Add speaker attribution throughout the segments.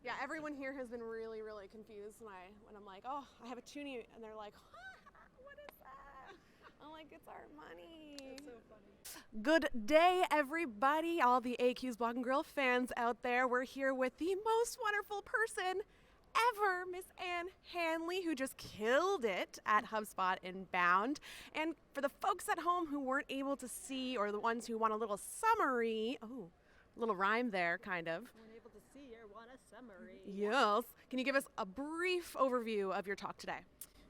Speaker 1: Yeah, everyone here has been really, really confused when I'm like, oh, I have a toonie, and they're like, what is that? I'm like, it's our money.
Speaker 2: That's so funny.
Speaker 1: Good day, everybody, all the AQ's Blog and Grill fans out there. We're here with the most wonderful person ever, Miss Ann Handley, who just killed it at Hubspot Inbound. And for the folks at home who weren't able to see, or the ones who want a little summary, little rhyme there, kind of.
Speaker 2: Weren't able to see or want a summary.
Speaker 1: Yes. Can you give us a brief overview of your talk today?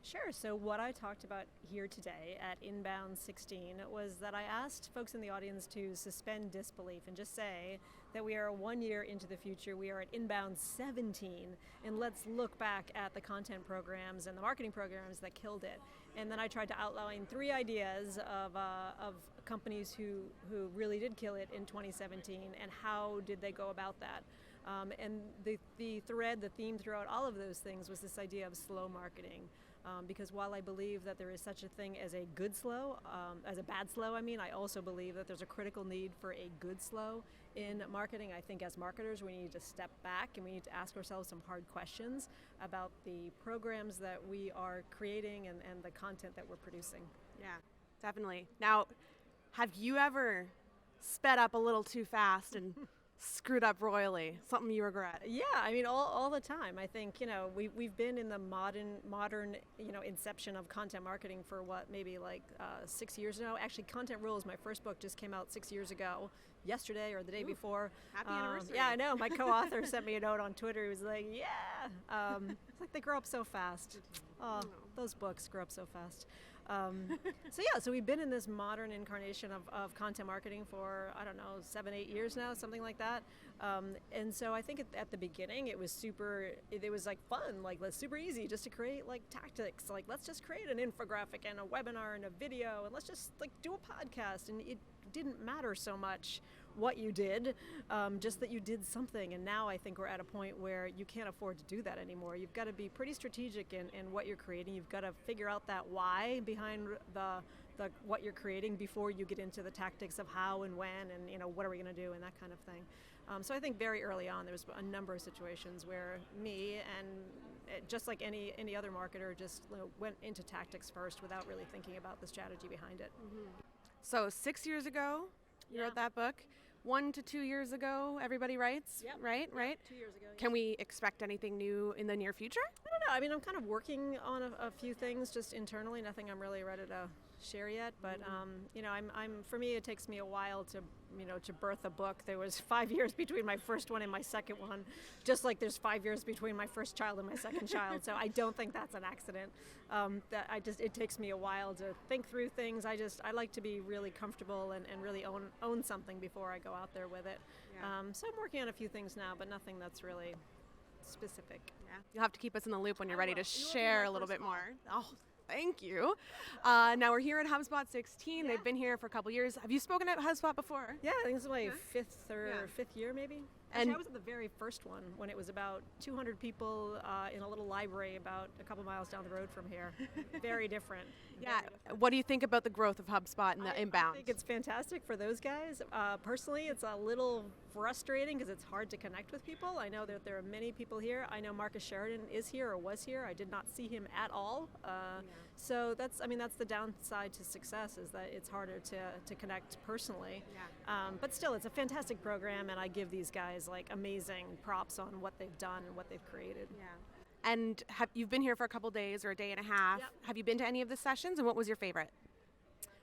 Speaker 2: Sure. So what I talked about here today at Inbound 16 was that I asked folks in the audience to suspend disbelief and just say that we are 1 year into the future. We are at Inbound 17, and let's look back at the content programs and the marketing programs that killed it. And then I tried to outline 3 ideas of companies who really did kill it in 2017, and how did they go about that. And the theme throughout all of those things was this idea of slow marketing. Because while I believe that there is such a thing as a good slow, as a bad slow, I also believe that there's a critical need for a good slow in marketing. I think as marketers, we need to step back and we need to ask ourselves some hard questions about the programs that we are creating and the content that we're producing.
Speaker 1: Yeah, definitely. Now, have you ever sped up a little too fast and screwed up royally? Something you regret?
Speaker 2: Yeah, all the time. I think, we've been in the modern, inception of content marketing for maybe 6 years now. Actually, Content Rules, my first book, just came out 6 years ago, yesterday or the day before.
Speaker 1: Happy anniversary.
Speaker 2: Yeah, I know. My co-author sent me a note on Twitter. He was like, yeah. It's like they grow up so fast. Oh, those books grow up so fast. So we've been in this modern incarnation of content marketing for, 7-8 years now, something like that. And so I think at the beginning it was fun, super easy just to create tactics. Let's just create an infographic and a webinar and a video, and let's just do a podcast. And it didn't matter so much what you did, just that you did something. And now I think we're at a point where you can't afford to do that anymore. You've got to be pretty strategic in what you're creating. You've got to figure out that why behind the what you're creating before you get into the tactics of how and when and what are we going to do and that kind of thing. So I think very early on there was a number of situations where me and just like any other marketer just went into tactics first without really thinking about the strategy behind it.
Speaker 1: Mm-hmm. So 6 years ago, you wrote that book. 1 to 2 years ago, everybody writes,
Speaker 2: yep.
Speaker 1: Right?
Speaker 2: 2 years ago.
Speaker 1: Can we expect anything new in the near future?
Speaker 2: I don't know. I'm kind of working on a few things just internally. Nothing I'm really ready to share yet. But for me, it takes me a while to birth a book. There was 5 years between my first one and my second one, just like there's 5 years between my first child and my second child. So I don't think that's an accident. It takes me a while to think through things. I like to be really comfortable and really own something before I go out there with it.
Speaker 1: Yeah.
Speaker 2: So I'm working on a few things now, but nothing that's really specific.
Speaker 1: Yeah. You'll have to keep us in the loop when you're ready to share a little bit more. Oh, thank you. Now we're here at HubSpot 16.
Speaker 2: Yeah.
Speaker 1: They've been here for a couple years. Have you spoken at HubSpot before?
Speaker 2: Yeah, I think this is my fifth year maybe. Actually,
Speaker 1: And
Speaker 2: I was at the very first one when it was about 200 people in a little library about a couple miles down the road from here. Very different.
Speaker 1: yeah. What do you think about the growth of HubSpot and the Inbound?
Speaker 2: I think it's fantastic for those guys. Personally, it's a little frustrating because it's hard to connect with people. I know that there are many people here. I know Marcus Sheridan is here or was here. I did not see him at all. So that's the downside to success, is that it's harder to connect personally.
Speaker 1: Yeah.
Speaker 2: But still, it's a fantastic program, and I give these guys amazing props on what they've done and what they've created.
Speaker 1: Yeah. And you've been here for a couple days or a day and a half.
Speaker 2: Yep.
Speaker 1: Have you been to any of the sessions, and what was your favorite?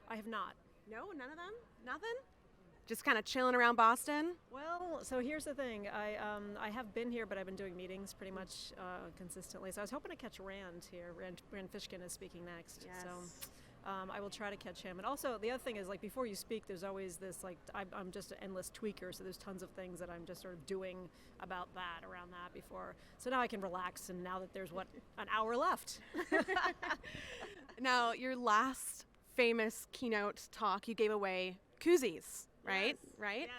Speaker 2: I have not.
Speaker 1: No, none of them? Nothing? Just kind of chilling around Boston?
Speaker 2: Well, so here's the thing. I have been here, but I've been doing meetings pretty much consistently. So I was hoping to catch Rand here. Rand Fishkin is speaking next.
Speaker 1: Yes.
Speaker 2: So I will try to catch him. And also, the other thing is, before you speak, there's always this, I'm just an endless tweaker, so there's tons of things that I'm just sort of doing around that before. So now I can relax, and now that there's, an hour left.
Speaker 1: Now, your last famous keynote talk, you gave away koozies, right?
Speaker 2: Yes.
Speaker 1: Right?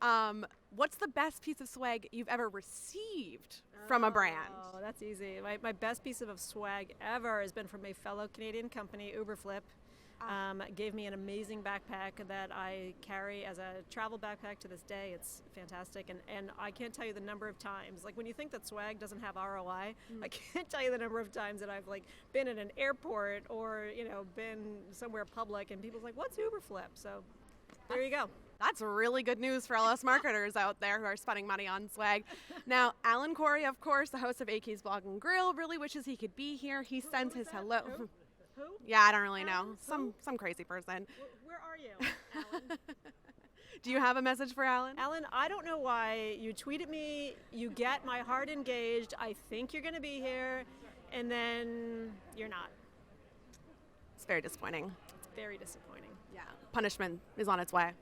Speaker 2: Yes.
Speaker 1: What's the best piece of swag you've ever received from a brand?
Speaker 2: Oh, that's easy. My best piece of swag ever has been from a fellow Canadian company, Uberflip. Gave me an amazing backpack that I carry as a travel backpack to this day. It's fantastic, and I can't tell you the number of times, like when you think that swag doesn't have ROI, I can't tell you the number of times that I've like been in an airport or been somewhere public and people's like, what's Uberflip? So there you go.
Speaker 1: That's really good news for all us marketers out there who are spending money on swag. Now, Alan Corey, of course, the host of AQ's Blog and Grill, really wishes he could be here. He sends his hello.
Speaker 2: Who?
Speaker 1: Yeah, I don't really
Speaker 2: Alan?
Speaker 1: know. Some crazy person.
Speaker 2: Where are you, Alan?
Speaker 1: Do you have a message for Alan?
Speaker 2: Alan, I don't know why you tweeted me, you get my heart engaged, I think you're going to be here, and then you're not.
Speaker 1: It's very disappointing.
Speaker 2: It's very disappointing.
Speaker 1: Yeah, punishment is on its way.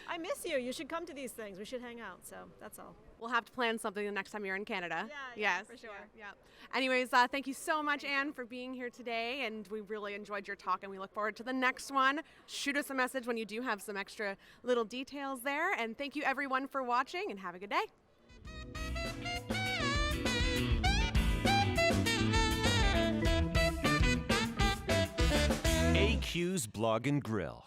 Speaker 2: I miss you. You should come to these things. We should hang out. So that's all.
Speaker 1: We'll have to plan something the next time you're in Canada.
Speaker 2: Yeah,
Speaker 1: yes,
Speaker 2: for sure.
Speaker 1: Yeah. Anyways, thank you so much, Ann, for being here today, and we really enjoyed your talk, and we look forward to the next one. Shoot us a message when you do have some extra little details there, and thank you everyone for watching, and have a good day.
Speaker 3: AQ's Blog and Grill.